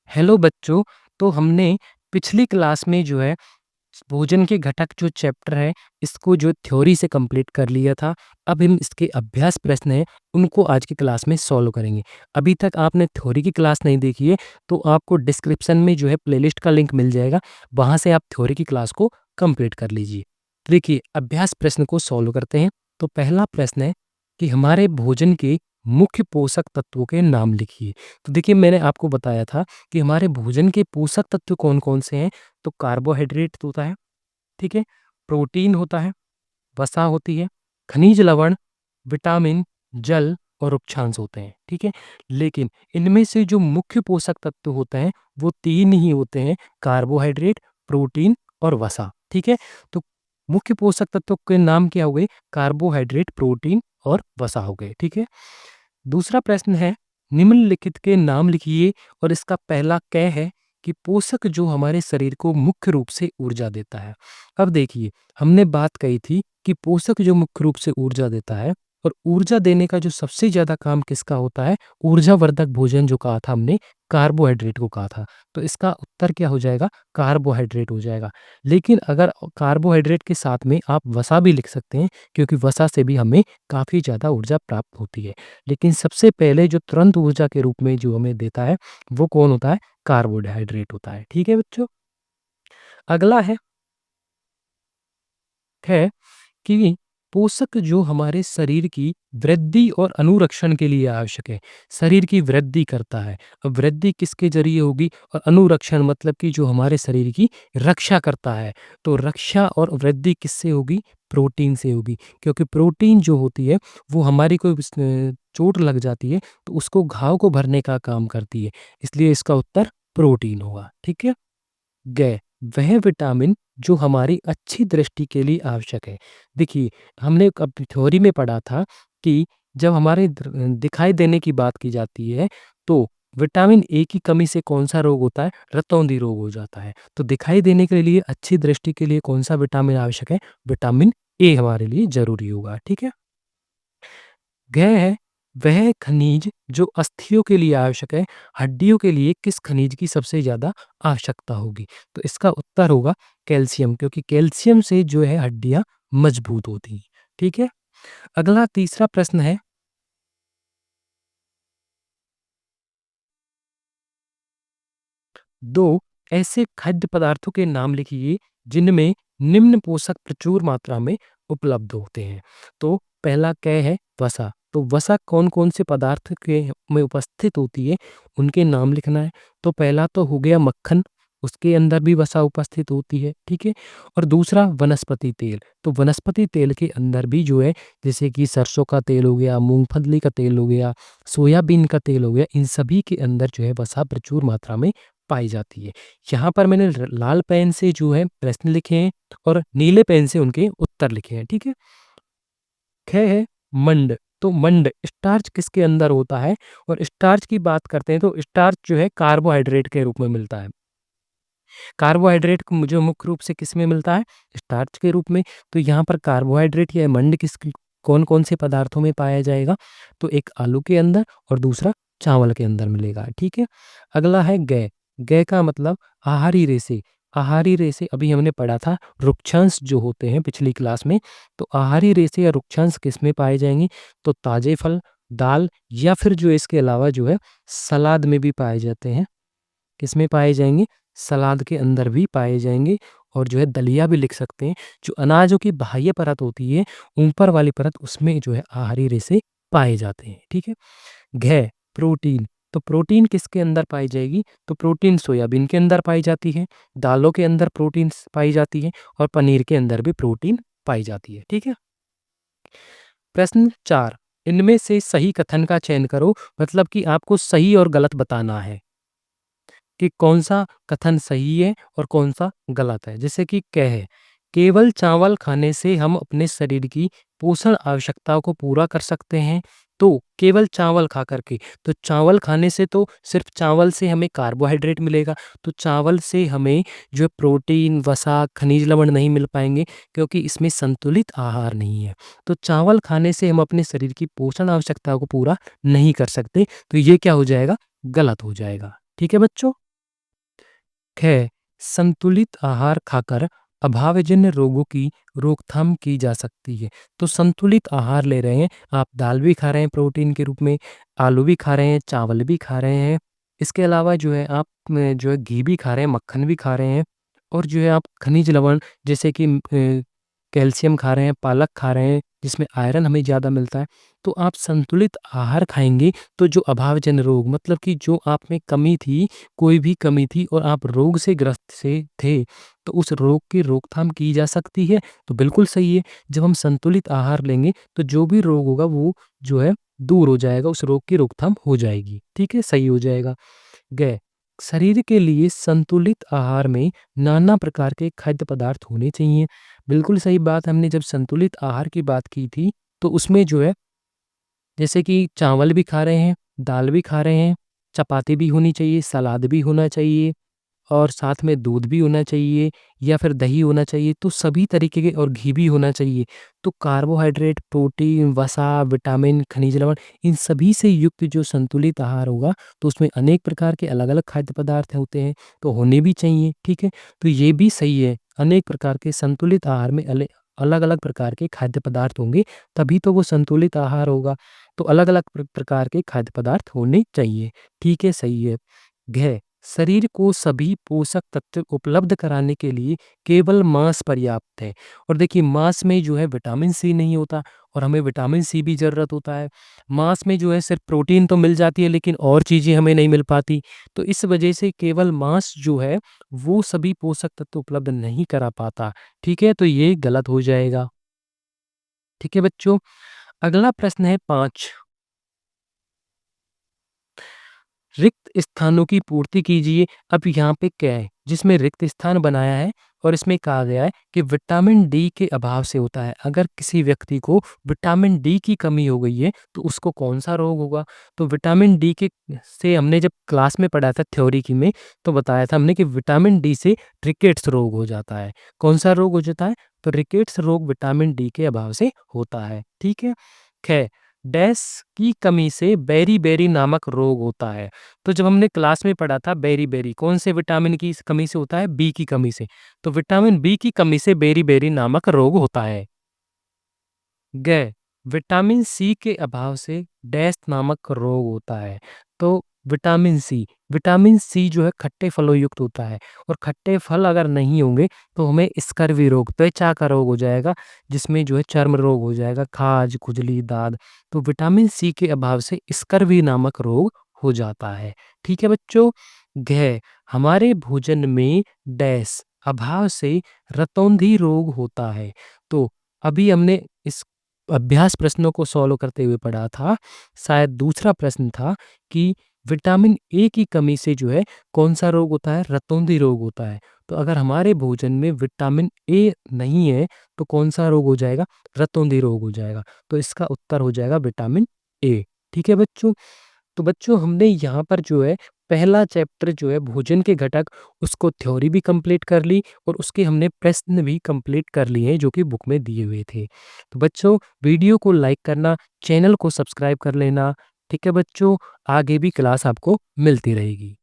Hello बच्चों, तो हमने पिछली क्लास में जो है भोजन के घटक जो चैप्टर है इसको जो थ्योरी से कंप्लीट कर लिया था। अब हम इसके अभ्यास प्रश्न हैं उनको आज की क्लास में सॉल्व करेंगे। अभी तक आपने थ्योरी की क्लास नहीं देखी है तो आपको डिस्क्रिप्शन में जो है प्लेलिस्ट का लिंक मिल जाएगा, वहाँ से आप थ्योरी की क्लास को कंप्लीट कर लीजिए। देखिए अभ्यास प्रश्न को सॉल्व करते हैं। तो पहला प्रश्न है कि हमारे भोजन के मुख्य पोषक तत्वों के नाम लिखिए। तो देखिए मैंने आपको बताया था कि हमारे भोजन के पोषक तत्व कौन-कौन से हैं। तो कार्बोहाइड्रेट होता है, ठीक है? प्रोटीन होता है, वसा होती है, खनिज लवण, विटामिन, जल और उपक्षांश होते हैं, ठीक है? लेकिन इनमें से जो मुख्य पोषक तत्व होते हैं वो 3 ही होते हैं, कार्बोहाइड्रेट, प्रोटीन और वसा, ठीक है? तो मुख्य पोषक तत्वों के नाम क्या हो गए? कार्बोहाइड्रेट, प्रोटीन और वसा हो गए, ठीक है? दूसरा प्रश्न है, निम्नलिखित के नाम लिखिए और इसका पहला क है कि पोषक जो हमारे शरीर को मुख्य रूप से ऊर्जा देता है। अब देखिए, हमने बात कही थी कि पोषक जो मुख्य रूप से ऊर्जा देता है और ऊर्जा देने का जो सबसे ज़्यादा काम किसका होता है? ऊर्जावर्धक भोजन जो कहा था हमने, कार्बोहाइड्रेट को कहा था। तो इसका उत्तर क्या हो जाएगा? कार्बोहाइड्रेट हो जाएगा। लेकिन अगर कार्बोहाइड्रेट के साथ में आप वसा भी लिख सकते हैं, क्योंकि वसा से भी हमें काफ़ी ज़्यादा ऊर्जा प्राप्त होती है। लेकिन सबसे पहले जो तुरंत ऊर्जा के रूप में जो हमें देता है, वो कौन होता है? कार्बोहाइड्रेट होता है। ठीक है बच्चों? अगला है कि पोषक जो हमारे शरीर की वृद्धि और अनुरक्षण के लिए आवश्यक है। शरीर की वृद्धि करता है। अब वृद्धि किसके ज़रिए होगी? और अनुरक्षण मतलब कि जो हमारे शरीर की रक्षा करता है। तो रक्षा और वृद्धि किससे होगी? प्रोटीन से होगी। क्योंकि प्रोटीन जो होती है वो हमारी कोई चोट लग जाती है तो उसको घाव को भरने का काम करती है। इसलिए इसका उत्तर प्रोटीन होगा। ठीक है? ग वह विटामिन जो हमारी अच्छी दृष्टि के लिए आवश्यक है। देखिए, हमने अब थ्योरी में पढ़ा था कि जब हमारे दिखाई देने की बात की जाती है, तो विटामिन ए की कमी से कौन-सा रोग होता है? रतौंधी रोग हो जाता है। तो दिखाई देने के लिए, अच्छी दृष्टि के लिए कौन-सा विटामिन आवश्यक है? विटामिन ए हमारे लिए ज़रूरी होगा, ठीक है? घ है वह खनिज जो अस्थियों के लिए आवश्यक है। हड्डियों के लिए किस खनिज की सबसे ज़्यादा आवश्यकता होगी? तो इसका उत्तर होगा कैल्शियम, क्योंकि कैल्शियम से जो है हड्डियाँ मजबूत होती हैं। ठीक है? अगला तीसरा प्रश्न है, 2 ऐसे खाद्य पदार्थों के नाम लिखिए जिनमें निम्न पोषक प्रचुर मात्रा में उपलब्ध होते हैं। तो पहला क है वसा। तो वसा कौन-कौन से पदार्थ के में उपस्थित होती है, उनके नाम लिखना है। तो पहला तो हो गया मक्खन, उसके अंदर भी वसा उपस्थित होती है, ठीक है? और दूसरा वनस्पति तेल। तो वनस्पति तेल के अंदर भी जो है, जैसे कि सरसों का तेल हो गया, मूँगफली का तेल हो गया, सोयाबीन का तेल हो गया, इन सभी के अंदर जो है वसा प्रचुर मात्रा में पाई जाती है। यहाँ पर मैंने लाल पेन से जो है प्रश्न लिखे हैं और नीले पेन से उनके उत्तर लिखे हैं, ठीक है? ख है मंड। तो मंड स्टार्च किसके अंदर होता है? और स्टार्च की बात करते हैं तो स्टार्च जो है कार्बोहाइड्रेट के रूप में मिलता है। कार्बोहाइड्रेट को जो मुख्य रूप से किस में मिलता है? स्टार्च के रूप में। तो यहाँ पर कार्बोहाइड्रेट या मंड कौन-कौन से पदार्थों में पाया जाएगा? तो एक आलू के अंदर और दूसरा चावल के अंदर मिलेगा, ठीक है? अगला है ग। ग का मतलब आहारी रेशे। आहारी रेशे अभी हमने पढ़ा था, रुक्षांश जो होते हैं पिछली क्लास में। तो आहारी रेशे या रुक्षांश किस में पाए जाएँगे? तो ताजे फल, दाल या फिर जो इसके अलावा जो है सलाद में भी पाए जाते हैं। किसमें पाए जाएँगे? सलाद के अंदर भी पाए जाएँगे और जो है दलिया भी लिख सकते हैं। जो अनाजों की बाह्य परत होती है, ऊपर वाली परत उसमें जो है आहारी रेशे पाए जाते हैं, ठीक है? घ प्रोटीन। तो प्रोटीन किसके अंदर पाई जाएगी? तो प्रोटीन सोयाबीन के अंदर पाई जाती है, दालों के अंदर प्रोटीन्स पाई जाती है और पनीर के अंदर भी प्रोटीन पाई जाती है, ठीक है? प्रश्न 4, इनमें से सही कथन का चयन करो, मतलब कि आपको सही और गलत बताना है। कि कौन-सा कथन सही है और कौन-सा गलत है। जैसे कि क है, केवल चावल खाने से हम अपने शरीर की पोषण आवश्यकताओं को पूरा कर सकते हैं। तो केवल चावल खा कर के, तो चावल खाने से तो सिर्फ़ चावल से हमें कार्बोहाइड्रेट मिलेगा, तो चावल से हमें जो है प्रोटीन, वसा, खनिज लवण नहीं मिल पाएँगे, क्योंकि इसमें संतुलित आहार नहीं है। तो चावल खाने से हम अपने शरीर की पोषण आवश्यकताओं को पूरा नहीं कर सकते, तो ये क्या हो जाएगा? गलत हो जाएगा। ठीक है बच्चों? ख संतुलित आहार खाकर अभावजन्य रोगों की रोकथाम की जा सकती है। तो संतुलित आहार ले रहे हैं, आप दाल भी खा रहे हैं प्रोटीन के रूप में, आलू भी खा रहे हैं, चावल भी खा रहे हैं। इसके अलावा जो है आप जो है घी भी खा रहे हैं, मक्खन भी खा रहे हैं और जो है आप खनिज लवण जैसे कि कैल्शियम खा रहे हैं, पालक खा रहे हैं, जिसमें आयरन हमें ज़्यादा मिलता है। तो आप संतुलित आहार खाएँगे तो जो अभावजन्य रोग मतलब कि जो आप में कमी थी, कोई भी कमी थी और आप रोग से ग्रस्त से थे, तो उस रोग की रोकथाम की जा सकती है। तो बिल्कुल सही है, जब हम संतुलित आहार लेंगे तो जो भी रोग होगा वो जो है दूर हो जाएगा, उस रोग की रोकथाम हो जाएगी। ठीक है? सही हो जाएगा। ग शरीर के लिए संतुलित आहार में नाना प्रकार के खाद्य पदार्थ होने चाहिए। बिल्कुल सही बात, हमने जब संतुलित आहार की बात की थी, तो उसमें जो है जैसे कि चावल भी खा रहे हैं, दाल भी खा रहे हैं, चपाती भी होनी चाहिए, सलाद भी होना चाहिए और साथ में दूध भी होना चाहिए या फिर दही होना चाहिए, तो सभी तरीके के और घी भी होना चाहिए। तो कार्बोहाइड्रेट, प्रोटीन, वसा, विटामिन, खनिज लवण इन सभी से युक्त जो संतुलित आहार होगा, तो उसमें अनेक प्रकार के अलग-अलग खाद्य पदार्थ होते हैं, तो होने भी चाहिए, ठीक है? तो ये भी सही है, अनेक प्रकार के संतुलित आहार में अलग-अलग प्रकार के खाद्य पदार्थ होंगे, तभी तो वो संतुलित आहार होगा। तो अलग-अलग प्रकार के खाद्य पदार्थ होने चाहिए, ठीक है, सही है। घ शरीर को सभी पोषक तत्व उपलब्ध कराने के लिए केवल मांस पर्याप्त है और देखिए मांस में जो है विटामिन सी नहीं होता और हमें विटामिन सी भी ज़रूरत होता है। मांस में जो है सिर्फ प्रोटीन तो मिल जाती है लेकिन और चीज़ें हमें नहीं मिल पाती। तो इस वजह से केवल मांस जो है वो सभी पोषक तत्व उपलब्ध नहीं करा पाता। ठीक है? तो ये गलत हो जाएगा। ठीक है बच्चों? अगला प्रश्न है 5। रिक्त स्थानों की पूर्ति कीजिए। अब यहाँ पे क्या है, जिसमें रिक्त स्थान बनाया है और इसमें कहा गया है कि विटामिन डी के अभाव से होता है। अगर किसी व्यक्ति को विटामिन डी की कमी हो गई है, तो उसको कौन-सा रोग होगा? तो विटामिन डी के से हमने जब क्लास में पढ़ा था थ्योरी की में, तो बताया था हमने कि विटामिन डी से रिकेट्स रोग हो जाता है। कौन-सा रोग हो जाता है? तो रिकेट्स रोग विटामिन डी के अभाव से होता है। ठीक है? ख डैश की कमी से बेरी-बेरी नामक रोग होता है। तो जब हमने क्लास में पढ़ा था बेरी-बेरी कौन से विटामिन की कमी से होता है? बी की कमी से। तो विटामिन बी की कमी से बेरी-बेरी नामक रोग होता है। ग विटामिन सी के अभाव से डैश नामक रोग होता है। तो विटामिन सी जो है खट्टे फलों युक्त होता है और खट्टे फल अगर नहीं होंगे तो हमें स्कर्वी रोग, त्वचा का रोग हो जाएगा, जिसमें जो है चर्म रोग हो जाएगा, खाज, खुजली, दाद। तो विटामिन सी के अभाव से स्कर्वी नामक रोग हो जाता है। ठीक है बच्चों? घ हमारे भोजन में डैश अभाव से रतौंधी रोग होता है। तो अभी हमने इस अभ्यास प्रश्नों को सॉल्व करते हुए पढ़ा था। शायद दूसरा प्रश्न था कि विटामिन ए की कमी से जो है कौन-सा रोग होता है? रतौंधी रोग होता है। तो अगर हमारे भोजन में विटामिन ए नहीं है तो कौन-सा रोग हो जाएगा? रतौंधी रोग हो जाएगा। तो इसका उत्तर हो जाएगा विटामिन ए। ठीक है बच्चों? तो बच्चों हमने यहाँ पर जो है पहला चैप्टर जो है भोजन के घटक उसको थ्योरी भी कंप्लीट कर ली और उसके हमने प्रश्न भी कंप्लीट कर लिए हैं जो कि बुक में दिए हुए थे। तो बच्चों वीडियो को लाइक करना, चैनल को सब्सक्राइब कर लेना। ठीक है बच्चों, आगे भी क्लास आपको मिलती रहेगी।